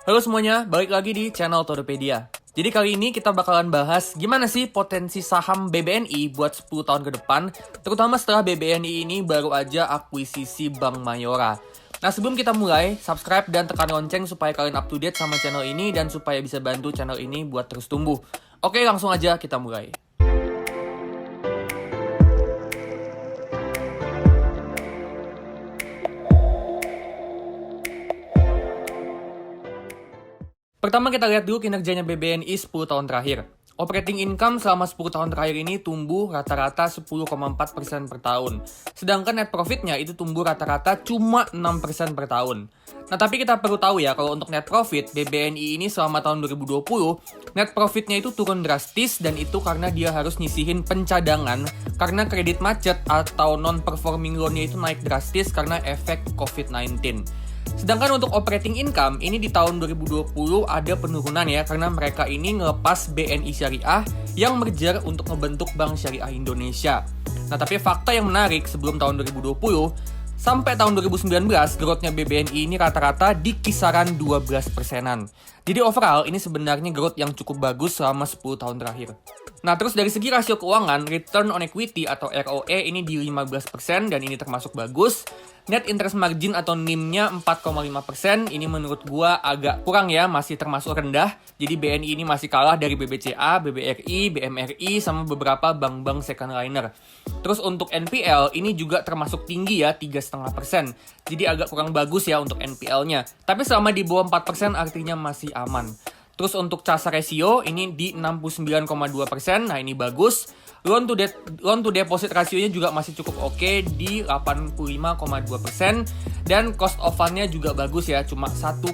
Halo semuanya, balik lagi di channel Todopedia. Jadi kali ini kita bakalan bahas gimana sih potensi saham BBNI buat 10 tahun ke depan, terutama setelah BBNI ini baru aja akuisisi Bank Mayora. Nah sebelum kita mulai, subscribe dan tekan lonceng supaya kalian up to date sama channel ini dan supaya bisa bantu channel ini buat terus tumbuh. Oke, langsung aja kita mulai. Pertama kita lihat dulu kinerjanya BBNI 10 tahun terakhir. Operating income selama 10 tahun terakhir ini tumbuh rata-rata 10,4% per tahun. Sedangkan net profitnya itu tumbuh rata-rata cuma 6% per tahun. Nah tapi kita perlu tahu ya kalau untuk net profit, BBNI ini selama tahun 2020, net profitnya itu turun drastis dan itu karena dia harus nyisihin pencadangan karena kredit macet atau non-performing loan-nya itu naik drastis karena efek COVID-19. Sedangkan untuk operating income, ini di tahun 2020 ada penurunan ya, karena mereka ini ngelepas BNI Syariah yang merger untuk ngebentuk Bank Syariah Indonesia. Nah tapi fakta yang menarik sebelum tahun 2020, sampai tahun 2019, growth-nya BBNI ini rata-rata di kisaran 12%-an. Jadi overall, ini sebenarnya growth yang cukup bagus selama 10 tahun terakhir. Nah, terus dari segi rasio keuangan, return on equity atau ROE ini di 15% dan ini termasuk bagus. Net interest margin atau NIM-nya 4,5%, ini menurut gua agak kurang ya, masih termasuk rendah. Jadi BNI ini masih kalah dari BBCA, BBRI, BMRI, sama beberapa bank-bank second liner. Terus untuk NPL, ini juga termasuk tinggi ya, 3,5%. Jadi agak kurang bagus ya untuk NPL-nya. Tapi selama di bawah 4% artinya masih aman. Terus untuk CASA ratio ini di 69,2%, nah ini bagus. Loan to deposit rasionya juga masih cukup oke di 85,2%. Dan cost of fund-nya juga bagus ya, cuma 1,5%.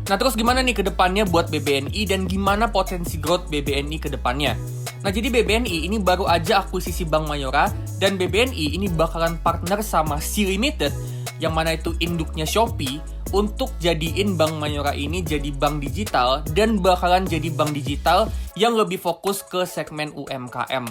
Nah terus gimana nih ke depannya buat BBNI dan gimana potensi growth BBNI ke depannya? Nah jadi BBNI ini baru aja akuisisi Bank Mayora dan BBNI ini bakalan partner sama Sea Limited yang mana itu induknya Shopee untuk jadiin Bank Mayora ini jadi bank digital dan bakalan jadi bank digital yang lebih fokus ke segmen UMKM.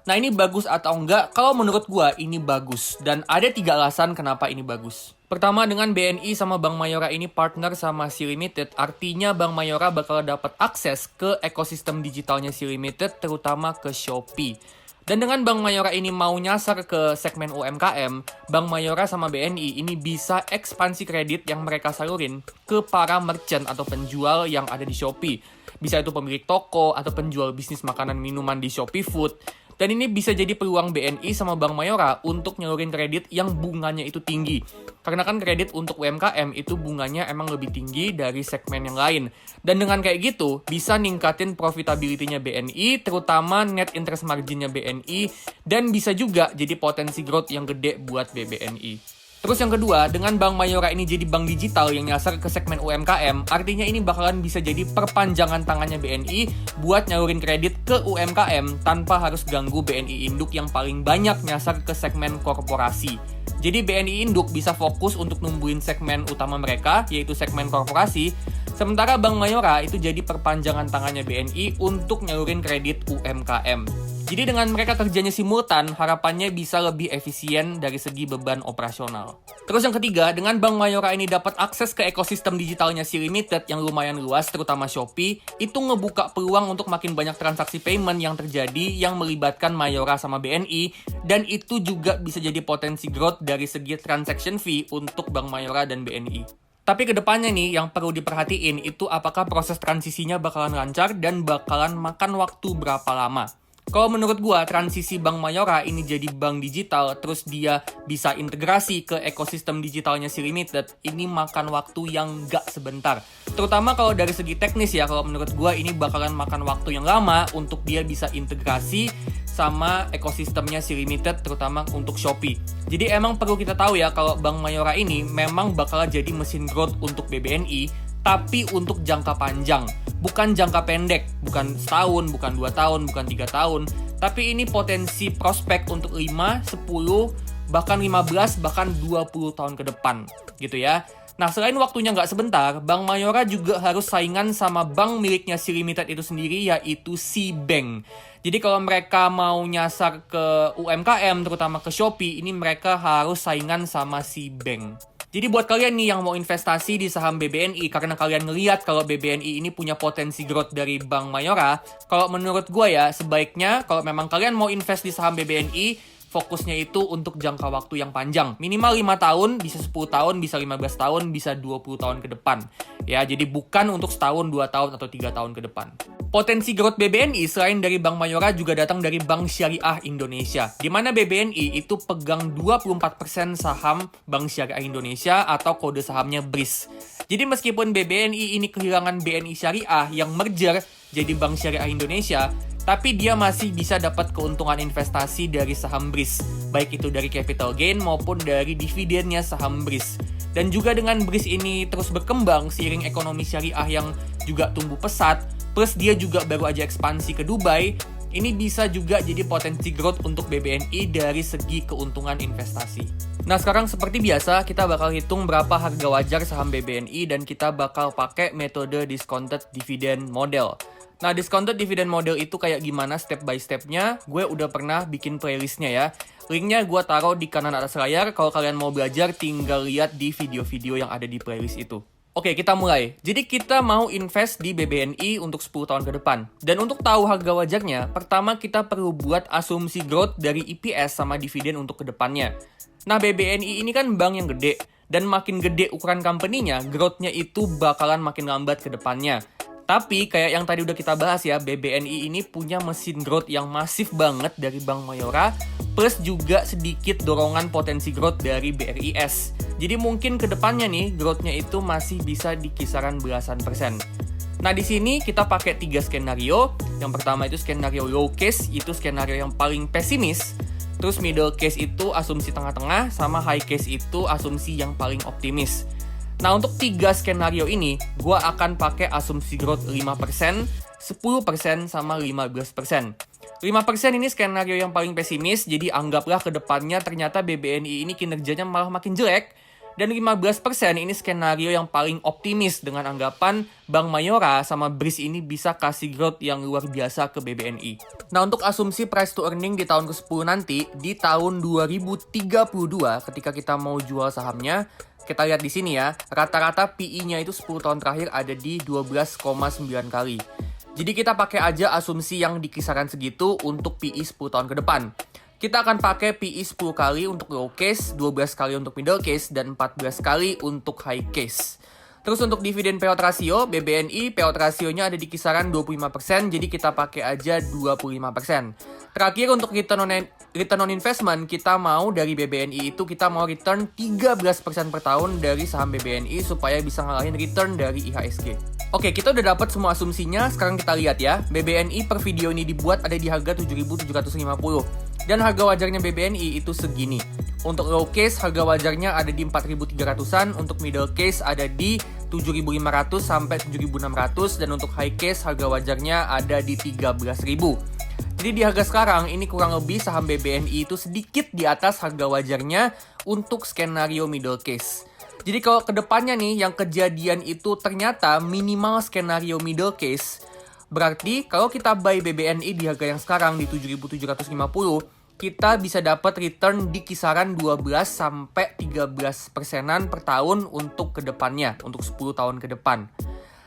Nah ini bagus atau enggak? Kalau menurut gua ini bagus dan ada 3 alasan kenapa ini bagus. Pertama, dengan BNI sama Bank Mayora ini partner sama Sea Limited, artinya Bank Mayora bakal dapat akses ke ekosistem digitalnya Sea Limited, terutama ke Shopee. Dan dengan Bank Mayora ini mau nyasar ke segmen UMKM, Bank Mayora sama BNI ini bisa ekspansi kredit yang mereka salurin ke para merchant atau penjual yang ada di Shopee. Bisa itu pemilik toko atau penjual bisnis makanan minuman di Shopee Food. Dan ini bisa jadi peluang BNI sama Bank Mayora untuk nyalurin kredit yang bunganya itu tinggi. Karena kan kredit untuk UMKM itu bunganya emang lebih tinggi dari segmen yang lain. Dan dengan kayak gitu, bisa ningkatin profitability-nya BNI, terutama net interest margin-nya BNI, dan bisa juga jadi potensi growth yang gede buat BBNI. Terus yang kedua, dengan Bank Mayora ini jadi bank digital yang nyasar ke segmen UMKM, artinya ini bakalan bisa jadi perpanjangan tangannya BNI buat nyalurin kredit ke UMKM tanpa harus ganggu BNI Induk yang paling banyak nyasar ke segmen korporasi. Jadi BNI Induk bisa fokus untuk numbuhin segmen utama mereka, yaitu segmen korporasi, sementara Bank Mayora itu jadi perpanjangan tangannya BNI untuk nyalurin kredit UMKM. Jadi dengan mereka kerjanya simultan, harapannya bisa lebih efisien dari segi beban operasional. Terus yang ketiga, dengan Bank Mayora ini dapat akses ke ekosistem digitalnya Sea Limited yang lumayan luas, terutama Shopee, itu ngebuka peluang untuk makin banyak transaksi payment yang terjadi yang melibatkan Mayora sama BNI, dan itu juga bisa jadi potensi growth dari segi transaction fee untuk Bank Mayora dan BNI. Tapi kedepannya nih, yang perlu diperhatiin itu apakah proses transisinya bakalan lancar dan bakalan makan waktu berapa lama. Kalau menurut gua, transisi Bank Mayora ini jadi bank digital, terus dia bisa integrasi ke ekosistem digitalnya Sea Limited, ini makan waktu yang gak sebentar. Terutama kalau dari segi teknis ya, kalau menurut gua ini bakalan makan waktu yang lama untuk dia bisa integrasi sama ekosistemnya Sea Limited, terutama untuk Shopee. Jadi emang perlu kita tahu ya, kalau Bank Mayora ini memang bakal jadi mesin growth untuk BBNI, tapi untuk jangka panjang, bukan jangka pendek, bukan setahun, bukan 2 tahun, bukan 3 tahun, tapi ini potensi prospek untuk 5, 10, bahkan 15, bahkan 20 tahun ke depan, gitu ya. Nah, selain waktunya nggak sebentar, Bank Mayora juga harus saingan sama bank miliknya Sea Limited itu sendiri, yaitu SeaBank. Jadi kalau mereka mau nyasar ke UMKM, terutama ke Shopee, ini mereka harus saingan sama SeaBank. Jadi buat kalian nih yang mau investasi di saham BBNI karena kalian ngeliat kalau BBNI ini punya potensi growth dari Bank Mayora, kalau menurut gue ya sebaiknya kalau memang kalian mau invest di saham BBNI, fokusnya itu untuk jangka waktu yang panjang. Minimal 5 tahun, bisa 10 tahun, bisa 15 tahun, bisa 20 tahun ke depan. Ya, jadi bukan untuk setahun, 2 tahun, atau 3 tahun ke depan. Potensi growth BBNI selain dari Bank Mayora juga datang dari Bank Syariah Indonesia. Di mana BBNI itu pegang 24% saham Bank Syariah Indonesia atau kode sahamnya BRIS. Jadi meskipun BBNI ini kehilangan BNI Syariah yang merger jadi Bank Syariah Indonesia, tapi dia masih bisa dapat keuntungan investasi dari saham BRIS, baik itu dari capital gain maupun dari dividennya saham BRIS. Dan juga dengan BRIS ini terus berkembang seiring ekonomi syariah yang juga tumbuh pesat, plus dia juga baru aja ekspansi ke Dubai, ini bisa juga jadi potensi growth untuk BBNI dari segi keuntungan investasi. Nah sekarang seperti biasa, kita bakal hitung berapa harga wajar saham BBNI dan kita bakal pakai metode discounted dividend model. Nah, discounted dividend model itu kayak gimana step by stepnya, gue udah pernah bikin playlistnya ya. Linknya gue taruh di kanan atas layar, kalau kalian mau belajar tinggal lihat di video-video yang ada di playlist itu. Oke, kita mulai. Jadi kita mau invest di BBNI untuk 10 tahun ke depan. Dan untuk tahu harga wajarnya, pertama kita perlu buat asumsi growth dari EPS sama dividen untuk ke depannya. Nah, BBNI ini kan bank yang gede, dan makin gede ukuran company-nya, growth-nya itu bakalan makin lambat ke depannya. Tapi kayak yang tadi udah kita bahas ya, BBNI ini punya mesin growth yang masif banget dari Bank Mayora, plus juga sedikit dorongan potensi growth dari BRIS. Jadi mungkin ke depannya nih, growth-nya itu masih bisa di kisaran belasan persen. Nah di sini kita pakai 3 skenario. Yang pertama itu skenario low case, itu skenario yang paling pesimis. Terus middle case itu asumsi tengah-tengah, sama high case itu asumsi yang paling optimis. Nah, untuk 3 skenario ini, gue akan pakai asumsi growth 5%, 10%, sama 15%. 5% ini skenario yang paling pesimis, jadi anggaplah ke depannya ternyata BBNI ini kinerjanya malah makin jelek. Dan 15% ini skenario yang paling optimis dengan anggapan Bank Mayora sama BRIS ini bisa kasih growth yang luar biasa ke BBNI. Nah, untuk asumsi price to earning di tahun ke-10 nanti, di tahun 2032 ketika kita mau jual sahamnya, kita lihat di sini ya, rata-rata PE-nya itu 10 tahun terakhir ada di 12,9 kali. Jadi kita pakai aja asumsi yang di kisaran segitu untuk PE 10 tahun ke depan. Kita akan pakai PE 10 kali untuk low case, 12 kali untuk middle case, dan 14 kali untuk high case. Terus untuk dividen payout ratio, BBNI payout rasionya ada di kisaran 25%, jadi kita pakai aja 25%. Terakhir untuk return on investment, kita mau dari BBNI itu kita mau return 13% per tahun dari saham BBNI supaya bisa ngalahin return dari IHSG. Oke, kita udah dapat semua asumsinya, sekarang kita lihat ya. BBNI per video ini dibuat ada di harga 7.750. Dan harga wajarnya BBNI itu segini. Untuk low case, harga wajarnya ada di 4.300-an. Untuk middle case ada di 7.500 sampai 7.600. Dan untuk high case, harga wajarnya ada di 13.000. Jadi di harga sekarang, ini kurang lebih saham BBNI itu sedikit di atas harga wajarnya untuk skenario middle case. Jadi kalau kedepannya nih, yang kejadian itu ternyata minimal skenario middle case, berarti kalau kita buy BBNI di harga yang sekarang di 7.750, kita bisa dapat return di kisaran 12 sampai 13%-an per tahun untuk kedepannya, untuk 10 tahun ke depan.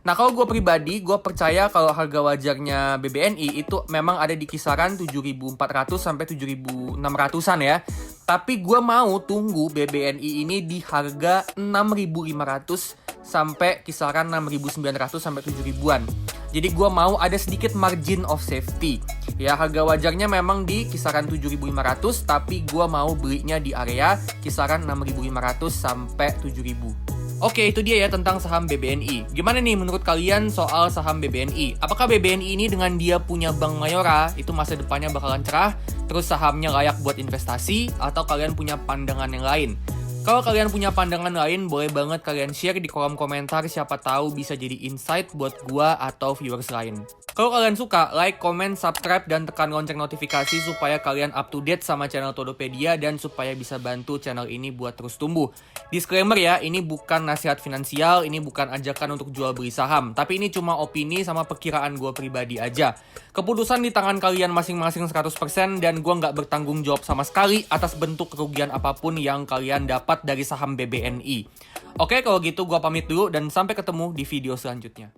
Nah kalau gue pribadi, gue percaya kalau harga wajarnya BBNI itu memang ada di kisaran 7.400 sampai 7.600-an ya. Tapi gue mau tunggu BBNI ini di harga 6.500 sampai kisaran 6.900 sampai 7.000-an. Jadi gue mau ada sedikit margin of safety. Ya harga wajarnya memang di kisaran 7.500, tapi gue mau belinya di area kisaran 6.500 sampai 7.000. Oke, itu dia ya tentang saham BBNI. Gimana nih menurut kalian soal saham BBNI? Apakah BBNI ini dengan dia punya Bank Mayora, itu masa depannya bakalan cerah, terus sahamnya layak buat investasi, atau kalian punya pandangan yang lain? Kalau kalian punya pandangan lain, boleh banget kalian share di kolom komentar, siapa tahu bisa jadi insight buat gua atau viewers lain. Kalau kalian suka, like, comment, subscribe, dan tekan lonceng notifikasi supaya kalian up to date sama channel Todopedia dan supaya bisa bantu channel ini buat terus tumbuh. Disclaimer ya, ini bukan nasihat finansial, ini bukan ajakan untuk jual beli saham, tapi ini cuma opini sama perkiraan gue pribadi aja. Keputusan di tangan kalian masing-masing 100% dan gue nggak bertanggung jawab sama sekali atas bentuk kerugian apapun yang kalian dapat dapat dari saham BBNI. Oke, kalau gitu gua pamit dulu dan sampai ketemu di video selanjutnya.